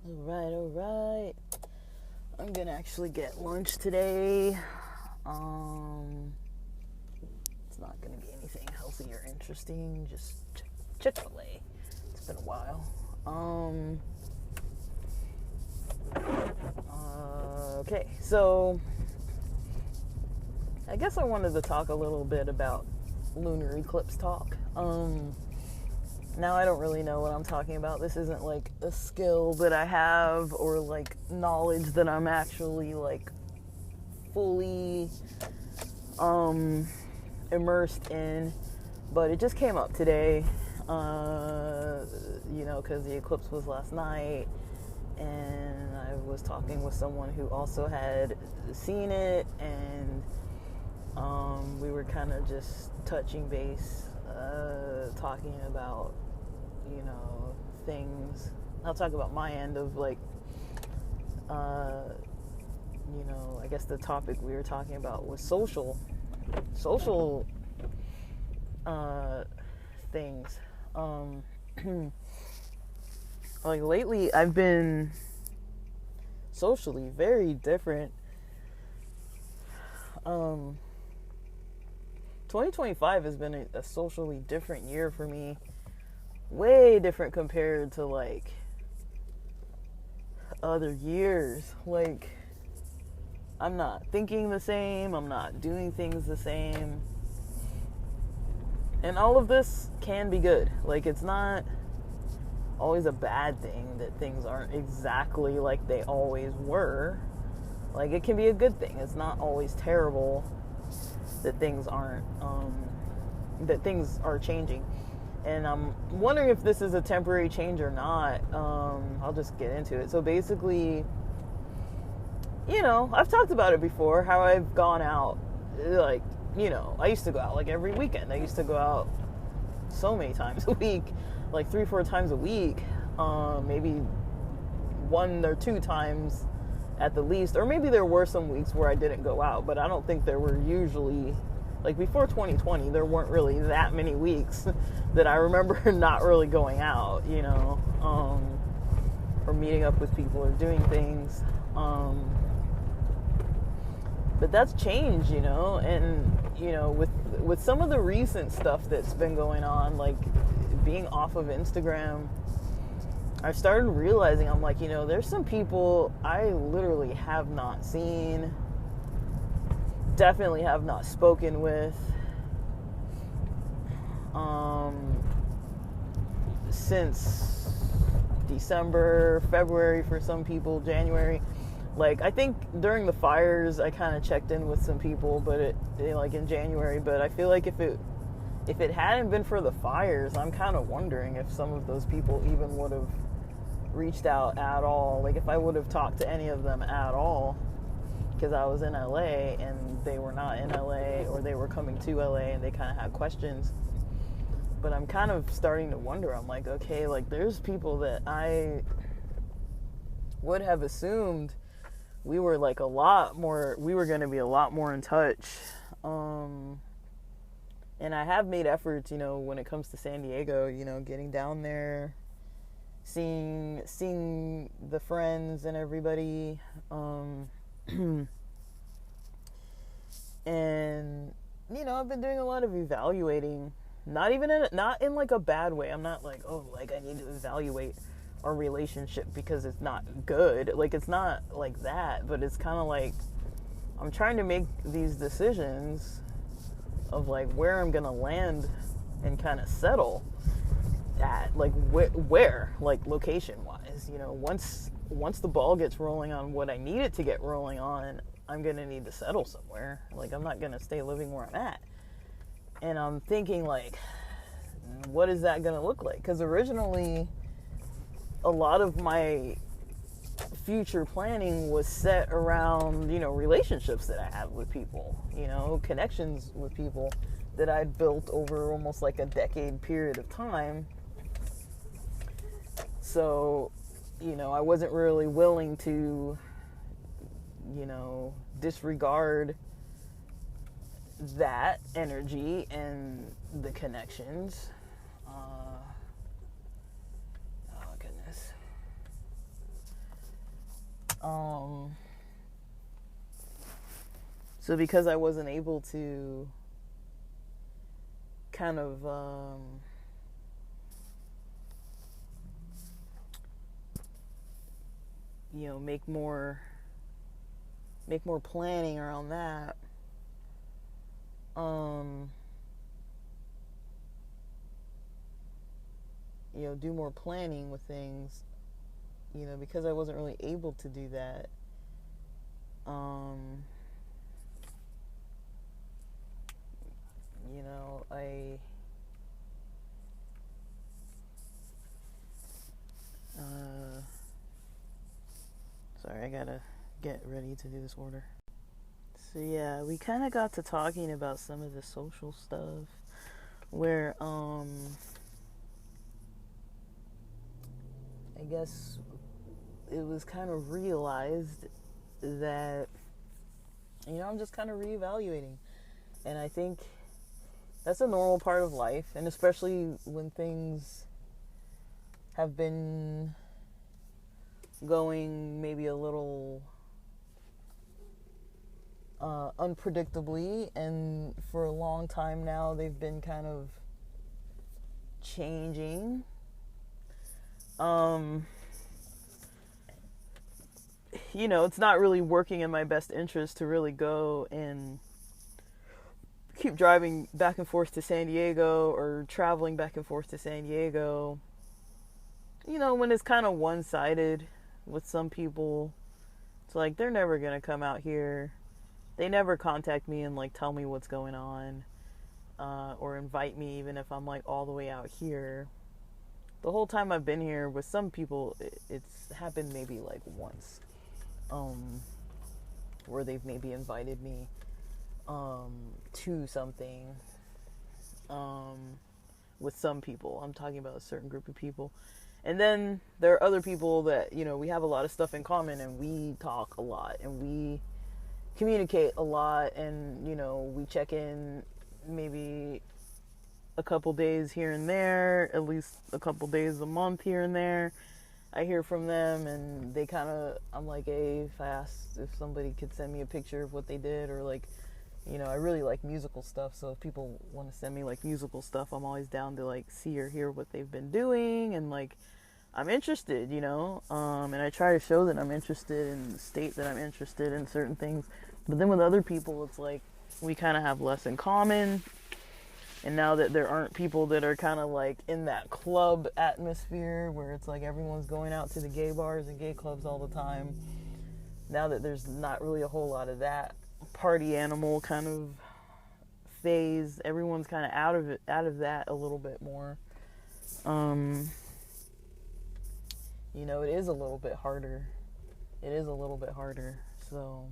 All right. I'm gonna actually get lunch today. It's not gonna be anything healthy or interesting. Just Chick-fil-A. It's been a while. Okay, so I guess I wanted to talk a little bit about lunar eclipse talk. Now I don't really know what I'm talking about. This isn't like a skill that I have or like knowledge that I'm actually like fully immersed in, but it just came up today, because the eclipse was last night, and I was talking with someone who also had seen it, and we were kind of just touching base, talking about, things. I'll talk about my end of like, I guess the topic we were talking about was social things. Like lately I've been socially very different. 2025 has been a socially different year for me. Way different compared to like other years. Like, I'm not thinking the same, I'm not doing things the same. And all of this can be good. Like, it's not always a bad thing that things aren't exactly like they always were. Like, it can be a good thing. It's not always terrible that things aren't, that things are changing. And I'm wondering if this is a temporary change or not. I'll just get into it. So basically, I've talked about it before, how I've gone out, like, I used to go out like every weekend. I used to go out so many times a week, like 3-4 times a week, maybe 1 or 2 times at the least, or maybe there were some weeks where I didn't go out, but I don't think there were usually, like before 2020, there weren't really that many weeks that I remember not really going out, or meeting up with people or doing things. But that's changed, and, with some of the recent stuff that's been going on, like being off of Instagram, I started realizing, I'm like, there's some people I literally have not seen, definitely have not spoken with, since December, February for some people, January. Like, I think during the fires, I kind of checked in with some people, but like in January, but I feel like if it hadn't been for the fires, I'm kind of wondering if some of those people even would have reached out at all. Like, if I would have talked to any of them at all, because I was in LA and they were not in LA, or they were coming to LA and they kind of had questions. But I'm kind of starting to wonder. I'm like, okay, like there's people that I would have assumed we were like we were going to be a lot more in touch. And I have made efforts, when it comes to San Diego, getting down there, seeing the friends and everybody. And, I've been doing a lot of evaluating, not in like a bad way. I'm not like, oh, like I need to evaluate our relationship because it's not good. Like, it's not like that, but it's kind of like I'm trying to make these decisions of like where I'm gonna land and kind of settle at, like where like location wise. Once the ball gets rolling on what I need it to get rolling on, I'm gonna need to settle somewhere. Like, I'm not gonna stay living where I'm at. And I'm thinking, like, what is that gonna look like? Because originally, a lot of my future planning was set around, relationships that I have with people, connections with people that I'd built over almost like a decade period of time. So, I wasn't really willing to, disregard that energy and the connections. Oh, goodness. Um, so because I wasn't able to kind of make more planning around that. Do more planning with things. Because I wasn't really able to do that. I sorry, I gotta get ready to do this order. So yeah, we kind of got to talking about some of the social stuff where I guess it was kind of realized that I'm just kind of reevaluating, and I think that's a normal part of life, and especially when things have been going maybe a little unpredictably, and for a long time now they've been kind of changing. It's not really working in my best interest to really go and keep driving back and forth to San Diego or traveling back and forth to San Diego. When it's kind of one-sided with some people, it's like they're never gonna come out here. They never contact me and like tell me what's going on, or invite me even if I'm like all the way out here. The whole time I've been here with some people, it's happened maybe like once, where they've maybe invited me to something, with some people. I'm talking about a certain group of people. And then there are other people that, we have a lot of stuff in common, and we talk a lot, and we communicate a lot, and, we check in maybe a couple days here and there, at least a couple days a month here and there. I hear from them, and they kind of, I'm like, hey, if somebody could send me a picture of what they did, or like, I really like musical stuff, so if people want to send me like musical stuff, I'm always down to like see or hear what they've been doing, and like I'm interested, and I try to show that I'm interested and state that I'm interested in certain things. But then with other people, it's like we kind of have less in common. And now that there aren't people that are kind of like in that club atmosphere where it's like everyone's going out to the gay bars and gay clubs all the time, now that there's not really a whole lot of that party animal kind of phase, everyone's kind of out of that a little bit more. It is a little bit harder. So,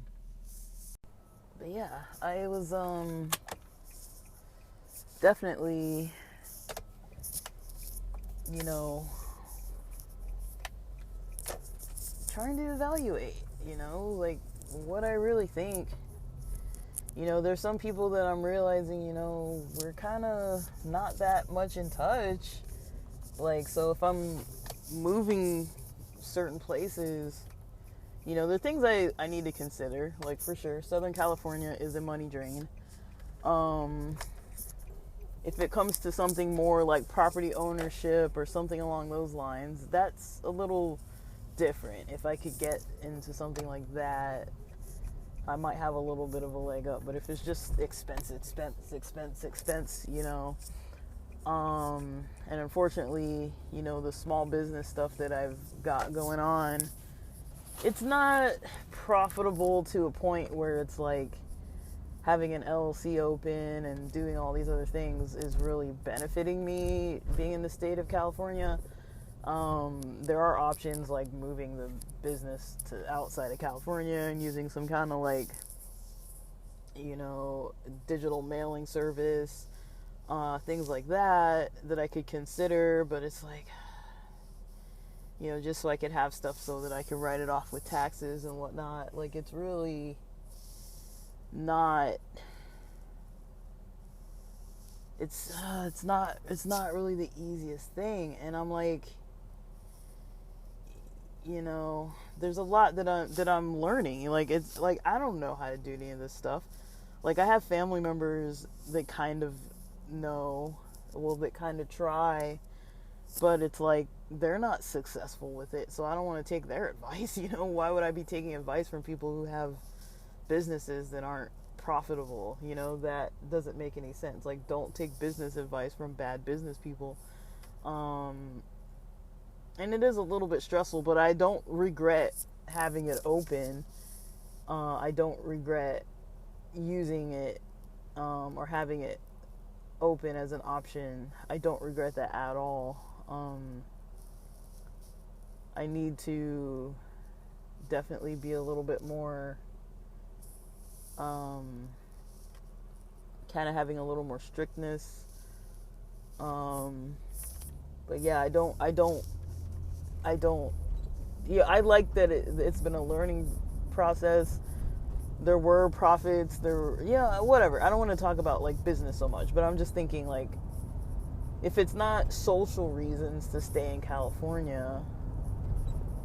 but yeah, I was definitely, trying to evaluate, like what I really think. There's some people that I'm realizing, we're kind of not that much in touch. Like, so if I'm moving certain places, there are things I need to consider. Like, for sure, Southern California is a money drain. If it comes to something more like property ownership or something along those lines, that's a little different. If I could get into something like that, I might have a little bit of a leg up. But if it's just expense, and unfortunately, the small business stuff that I've got going on, it's not profitable to a point where it's like having an LLC open and doing all these other things is really benefiting me being in the state of California. There are options like moving the business to outside of California and using some kind of like, digital mailing service, things like that I could consider. But it's like, just so I could have stuff so that I could write it off with taxes and whatnot. Like, it's really not, it's not really the easiest thing. And I'm like, you know, there's a lot that I'm learning. Like, it's like I don't know how to do any of this stuff. Like, I have family members that kind of know, well, that kind of try, but it's like they're not successful with it, so I don't want to take their advice. You know, why would I be taking advice from people who have businesses that aren't profitable? You know, that doesn't make any sense. Like, don't take business advice from bad business people. And it is a little bit stressful, but I don't regret having it open. I don't regret using it, or having it open as an option. I don't regret that at all. I need to definitely be a little bit more, kind of having a little more strictness. But yeah, I don't, yeah, I like that it's been a learning process. There were profits, yeah, whatever. I don't want to talk about like business so much, but I'm just thinking, like, if it's not social reasons to stay in California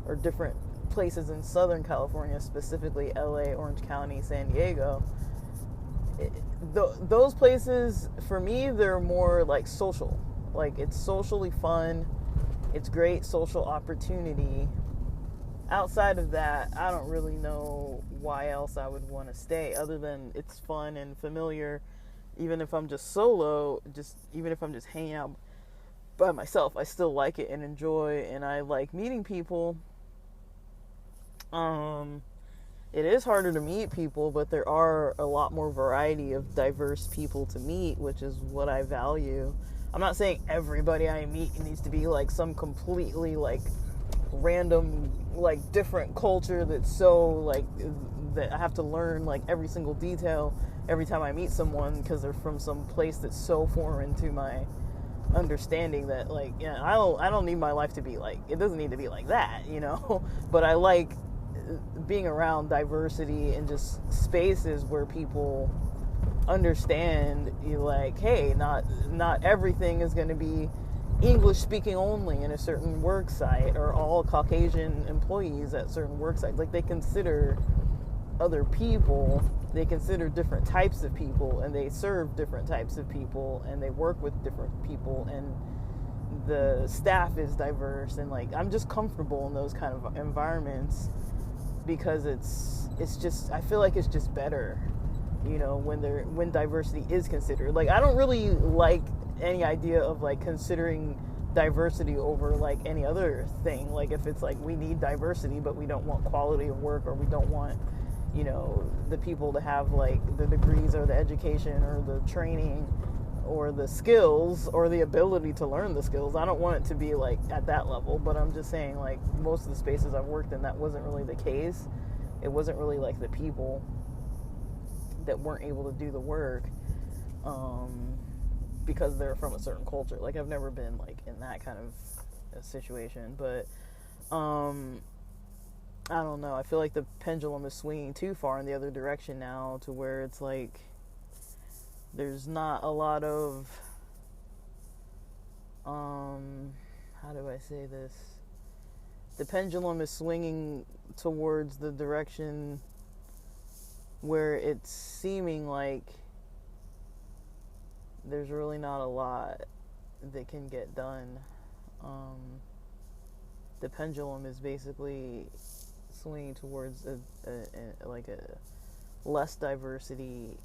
or different places in Southern California, specifically LA, Orange County, San Diego, those places, for me, they're more like social. Like, it's socially fun. It's great social opportunity. Outside of that, I don't really know why else I would want to stay, other than it's fun and familiar. Even if I'm just solo, even if I'm just hanging out by myself, I still like it and enjoy, and I like meeting people. It is harder to meet people, but there are a lot more variety of diverse people to meet, which is what I value. I'm not saying everybody I meet needs to be like some completely like random, like different culture that's so like that I have to learn like every single detail every time I meet someone because they're from some place that's so foreign to my understanding that, like, yeah, I don't need my life to be like, it doesn't need to be like that, you know. But I like being around diversity and just spaces where people understand, like, hey, not everything is going to be English speaking only in a certain work site, or all Caucasian employees at certain work sites. Like, they consider other people, they consider different types of people, and they serve different types of people, and they work with different people, and the staff is diverse, and like, I'm just comfortable in those kind of environments because it's just, I feel like it's just better, you know, when diversity is considered. Like, I don't really like any idea of like considering diversity over like any other thing. Like, if it's like we need diversity but we don't want quality of work, or we don't want, you know, the people to have like the degrees or the education or the training or the skills or the ability to learn the skills, I don't want it to be like at that level. But I'm just saying, like, most of the spaces I've worked in, that wasn't really the case. It wasn't really like the people that weren't able to do the work because they're from a certain culture. Like, I've never been like in that kind of a situation, but I don't know. I feel like the pendulum is swinging too far in the other direction now, to where it's like there's not a lot of how do I say this? The pendulum is swinging towards the direction where it's seeming like there's really not a lot that can get done. The pendulum is basically swinging towards a less diversity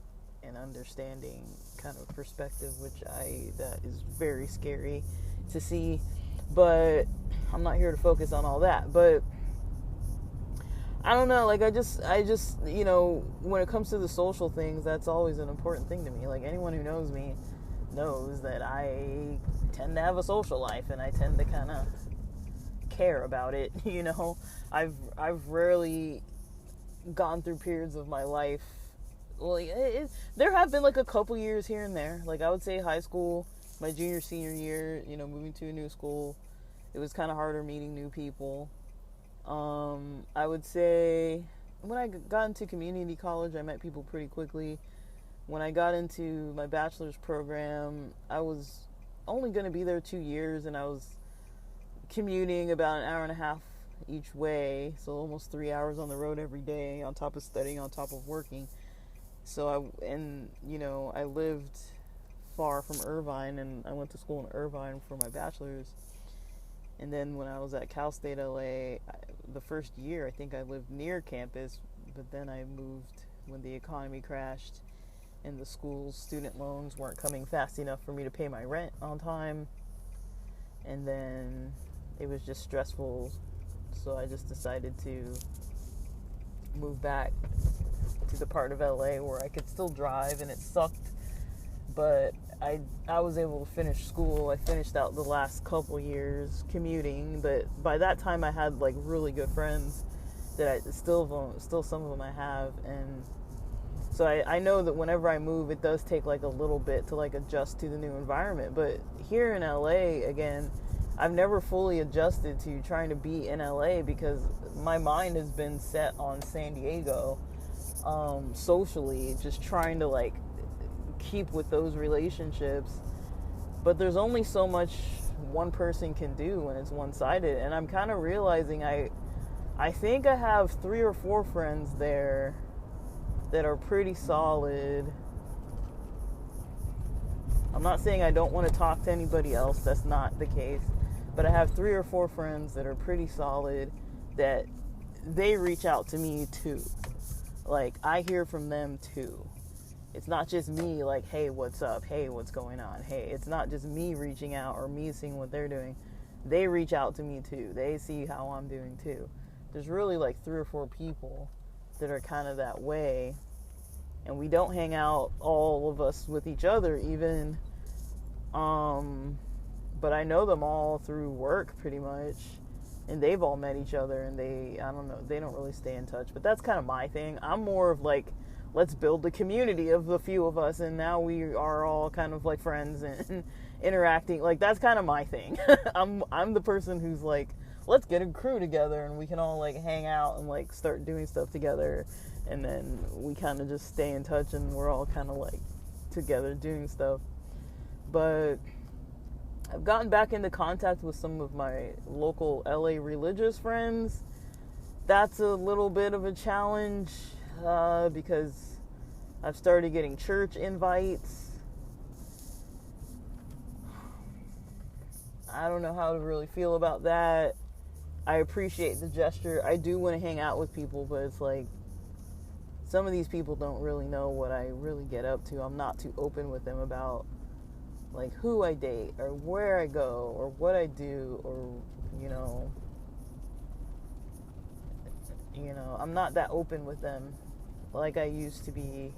and understanding kind of perspective, that is very scary to see. But I'm not here to focus on all that. But I don't know, like, I just, you know, when it comes to the social things, that's always an important thing to me. Like, anyone who knows me knows that I tend to have a social life, and I tend to kind of care about it, you know. I've rarely gone through periods of my life, like, there have been like a couple years here and there. Like, I would say high school, my junior, senior year, you know, moving to a new school, it was kind of harder meeting new people. I would say when I got into community college, I met people pretty quickly. When I got into my bachelor's program, I was only going to be there 2 years, and I was commuting about an hour and a half each way, so almost 3 hours on the road every day, on top of studying, on top of working. So I lived far from Irvine, and I went to school in Irvine for my bachelor's. And then when I was at Cal State LA, the first year I think I lived near campus, but then I moved when the economy crashed and the school's student loans weren't coming fast enough for me to pay my rent on time. And then it was just stressful, so I just decided to move back to the part of LA where I could still drive, and it sucked, but I was able to finish school. I finished out the last couple years commuting, but by that time I had like really good friends that I still some of them I have, and so I know that whenever I move, it does take like a little bit to like adjust to the new environment. But here in LA, again, I've never fully adjusted to trying to be in LA because my mind has been set on San Diego, socially, just trying to like keep with those relationships. But there's only so much one person can do when it's one-sided, and I'm kind of realizing I think I have 3 or 4 friends there that are pretty solid. I'm not saying I don't want to talk to anybody else, that's not the case, but I have 3 or 4 friends that are pretty solid that they reach out to me too. Like, I hear from them too. It's not just me like, hey, what's up? Hey, what's going on? Hey, it's not just me reaching out or me seeing what they're doing. They reach out to me too. They see how I'm doing too. There's really like 3 or 4 people that are kind of that way. And we don't hang out, all of us, with each other even. But I know them all through work pretty much. And they've all met each other, and they don't really stay in touch. But that's kind of my thing. I'm more of like, let's build a community of a few of us, and now we are all kind of like friends and interacting. Like, that's kind of my thing. I'm the person who's like, let's get a crew together and we can all like hang out and like start doing stuff together, and then we kind of just stay in touch and we're all kind of like together doing stuff. But I've gotten back into contact with some of my local LA religious friends. That's a little bit of a challenge because I've started getting church invites. I don't know how to really feel about that. I appreciate the gesture. I do want to hang out with people, but it's like some of these people don't really know what I really get up to. I'm not too open with them about like who I date or where I go or what I do, or I'm not that open with them like I used to be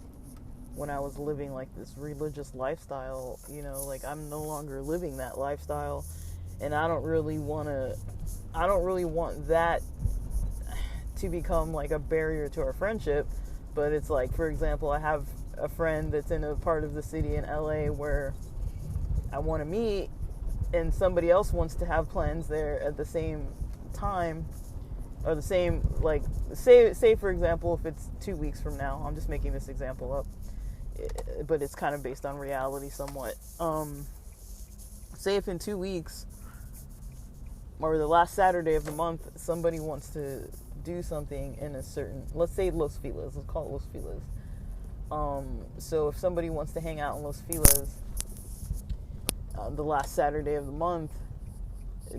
when I was living like this religious lifestyle. Like, I'm no longer living that lifestyle, and I don't really want that to become like a barrier to our friendship. But it's like, for example, I have a friend that's in a part of the city in LA where I want to meet, and somebody else wants to have plans there at the same time, or the same, like, say for example, if it's 2 weeks from now, I'm just making this example up, but it's kind of based on reality somewhat. Say if in 2 weeks, or the last Saturday of the month, somebody wants to do something in a certain, let's say Los Feliz, let's call it Los Feliz. So if somebody wants to hang out in Los Feliz the last Saturday of the month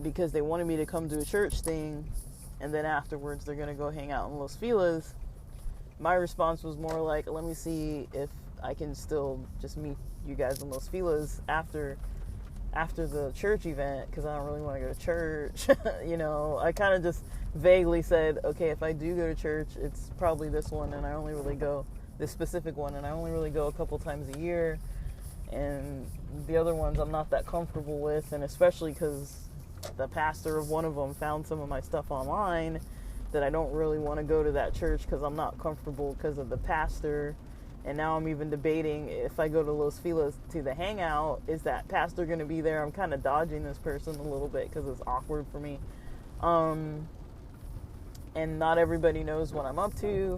because they wanted me to come to a church thing, and then afterwards they're going to go hang out in Los Feliz, my response was more like, let me see if I can still just meet you guys in Los Feliz after the church event, because I don't really want to go to church. I kind of just vaguely said, okay, if I do go to church, it's probably this one, and I only really go, this specific one, and I only really go a couple times a year, and the other ones I'm not that comfortable with, and especially because the pastor of one of them found some of my stuff online, that I don't really want to go to that church because I'm not comfortable because of the pastor. And now I'm even debating, if I go to Los Feliz to the hangout, is that pastor going to be there? I'm kind of dodging this person a little bit because it's awkward for me. And not everybody knows what I'm up to,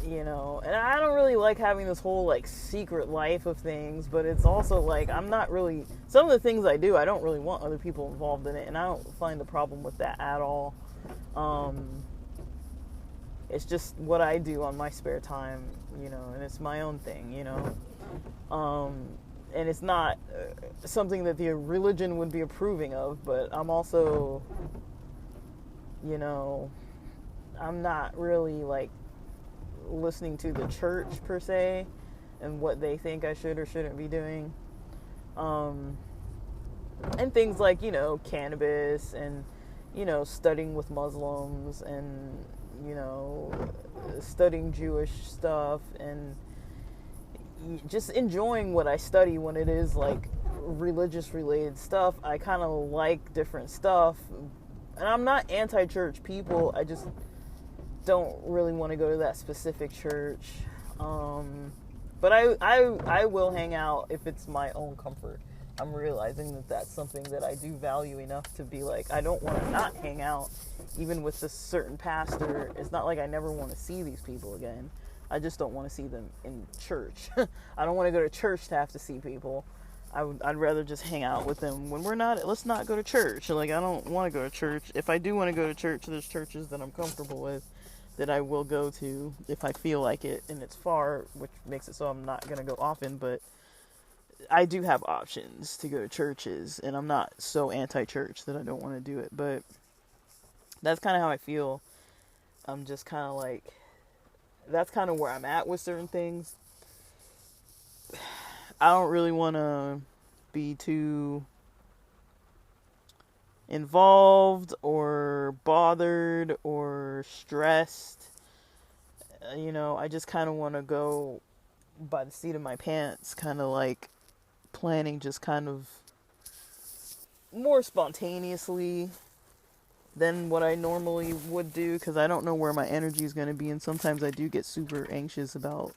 and I don't really like having this whole like secret life of things, but it's also like, I'm not really, some of the things I do, I don't really want other people involved in it, and I don't find a problem with that at all. Um, it's just what I do on my spare time, and it's my own thing, and it's not something that the religion would be approving of, but I'm also, I'm not really like listening to the church per se and what they think I should or shouldn't be doing. And things like, cannabis and, studying with Muslims and, studying Jewish stuff and just enjoying what I study when it is like religious related stuff. I kind of like different stuff, and I'm not anti-church people. I just don't really want to go to that specific church. But I will hang out if it's my own comfort. I'm realizing that that's something that I do value enough to be like, I don't want to not hang out even with this certain pastor. It's not like I never want to see these people again. I just don't want to see them in church. I don't want to go to church to have to see people. I'd rather just hang out with them when we're not. Let's not go to church. Like, I don't want to go to church. If I do want to go to church, there's churches that I'm comfortable with that I will go to if I feel like it, and it's far, which makes it so I'm not going to go often, but I do have options to go to churches, and I'm not so anti-church that I don't want to do it, but that's kind of how I feel. I'm just kind of like, that's kind of where I'm at with certain things. I don't really want to be too involved or bothered or stressed. I just kind of want to go by the seat of my pants, kind of like planning just kind of more spontaneously than what I normally would do, because I don't know where my energy is going to be, and sometimes I do get super anxious about,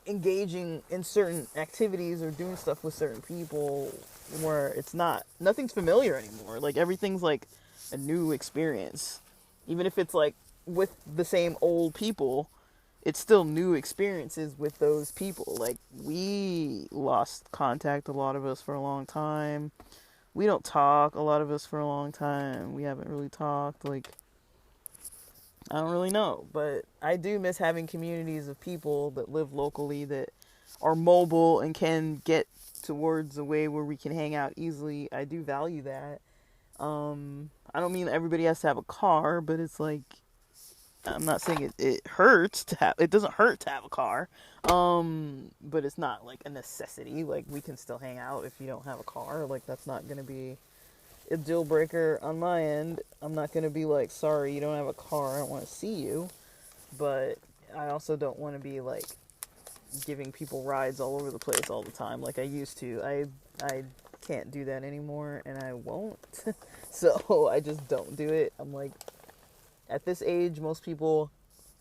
engaging in certain activities or doing stuff with certain people where it's nothing's familiar anymore. Like, everything's like a new experience. Even if it's like with the same old people, it's still new experiences with those people. Like, we lost contact, a lot of us, for a long time. We don't talk, a lot of us, for a long time. We haven't really talked. Like, I don't really know, but I do miss having communities of people that live locally, that are mobile and can get towards a way where we can hang out easily. I do value that. I don't mean everybody has to have a car, but it's like, I'm not saying it hurts to have, it doesn't hurt to have a car. But it's not like a necessity. Like, we can still hang out if you don't have a car. Like, that's not going to be a deal breaker on my end. I'm not going to be like, sorry, you don't have a car, I don't want to see you. But I also don't want to be like giving people rides all over the place all the time like I used to. I can't do that anymore, and I won't. So I just don't do it. I'm like, at this age, most people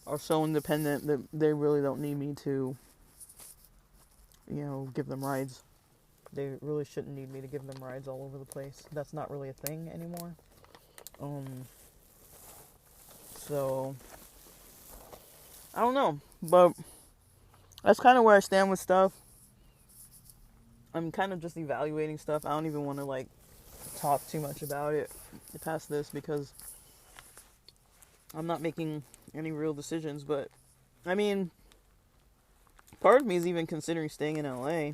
are so independent that they really don't need me to, give them rides. They really shouldn't need me to give them rides all over the place. That's not really a thing anymore. So, I don't know. But that's kind of where I stand with stuff. I'm kind of just evaluating stuff. I don't even want to, like, talk too much about it past this, because I'm not making any real decisions. But, I mean, part of me is even considering staying in LA.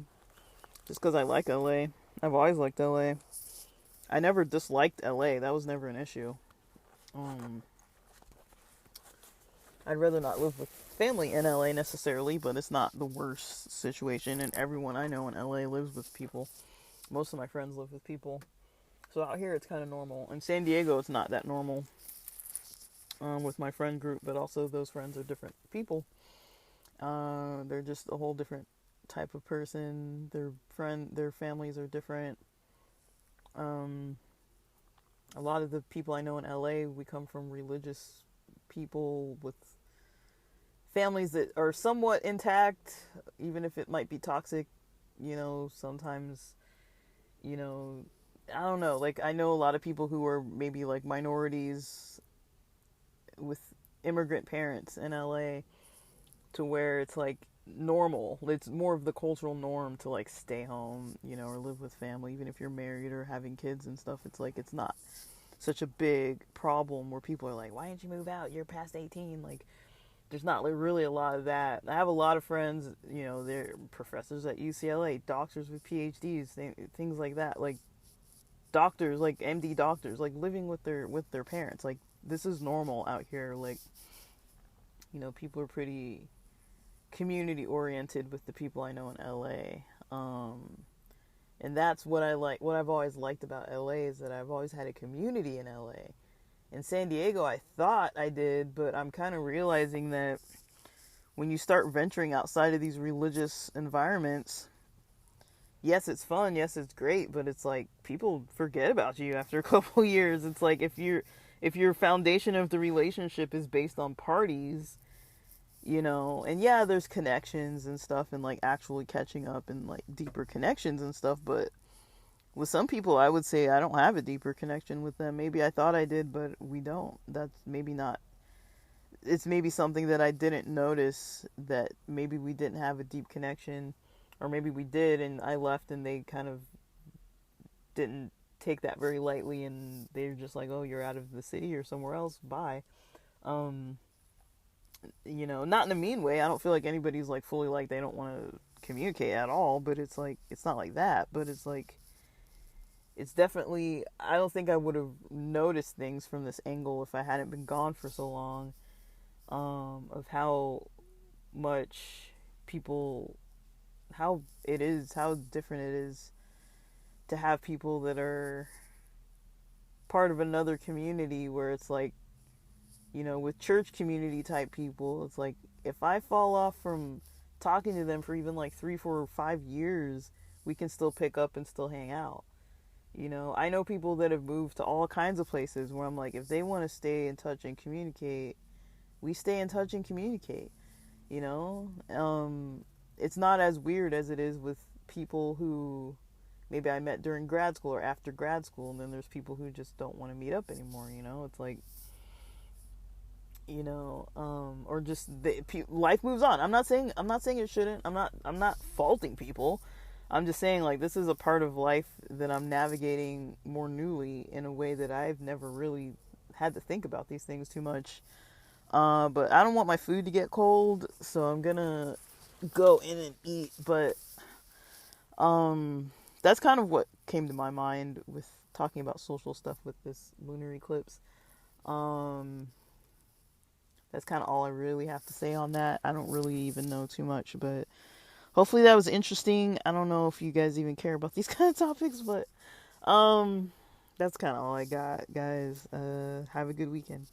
Just because I like LA. I've always liked LA. I never disliked LA. That was never an issue. I'd rather not live with family in LA necessarily, but it's not the worst situation. And everyone I know in LA lives with people. Most of my friends live with people. So out here it's kind of normal. In San Diego it's not that normal. With my friend group, but also those friends are different people. They're just a whole different type of person. Their families are different. A lot of the people I know in LA, we come from religious people with families that are somewhat intact, even if it might be toxic. Sometimes, I don't know, like, I know a lot of people who are maybe like minorities with immigrant parents in LA, to where it's like normal. It's more of the cultural norm to like stay home, or live with family, even if you're married or having kids and stuff. It's like, it's not such a big problem where people are like, why didn't you move out? You're past 18. Like, there's not like really a lot of that. I have a lot of friends, you know, they're professors at UCLA, doctors with PhDs, things like that. Like, doctors, like MD doctors, like living with their parents. Like, this is normal out here. Like, you know, people are pretty community oriented with the people I know in LA. And that's what I like. What I've always liked about LA is that I've always had a community in LA. In San Diego, I thought I did, but I'm kind of realizing that when you start venturing outside of these religious environments, yes, it's fun, yes, it's great, but it's like people forget about you after a couple years. It's like if your foundation of the relationship is based on parties, you know, and yeah, there's connections and stuff and like actually catching up and like deeper connections and stuff, but with some people I would say I don't have a deeper connection with them. Maybe I thought I did, but we don't. That's maybe not, it's maybe something that I didn't notice, that maybe we didn't have a deep connection, or maybe we did and I left and they kind of didn't take that very lightly and they're just like, oh, you're out of the city or somewhere else, bye. um you know, not in a mean way. I don't feel like anybody's like fully like they don't want to communicate at all, but it's like it's not like that, but it's like it's definitely, I don't think I would have noticed things from this angle if I hadn't been gone for so long, of how much people, how different it is to have people that are part of another community, where it's like, you know, with church community type people, it's like if I fall off from talking to them for even like 3, 4, or 5 years, we can still pick up and still hang out. You know, I know people that have moved to all kinds of places where I'm like, if they want to stay in touch and communicate, we stay in touch and communicate. You know, it's not as weird as it is with people who maybe I met during grad school or after grad school, and then there's people who just don't want to meet up anymore. You know, it's like, you know, or just life moves on. I'm not saying it shouldn't. I'm not faulting people. I'm just saying, like, this is a part of life that I'm navigating more newly in a way that I've never really had to think about these things too much. But I don't want my food to get cold, so I'm gonna go in and eat. But that's kind of what came to my mind with talking about social stuff with this lunar eclipse. That's kind of all I really have to say on that. I don't really even know too much, but hopefully that was interesting. I don't know if you guys even care about these kind of topics, but that's kind of all I got, guys. Have a good weekend.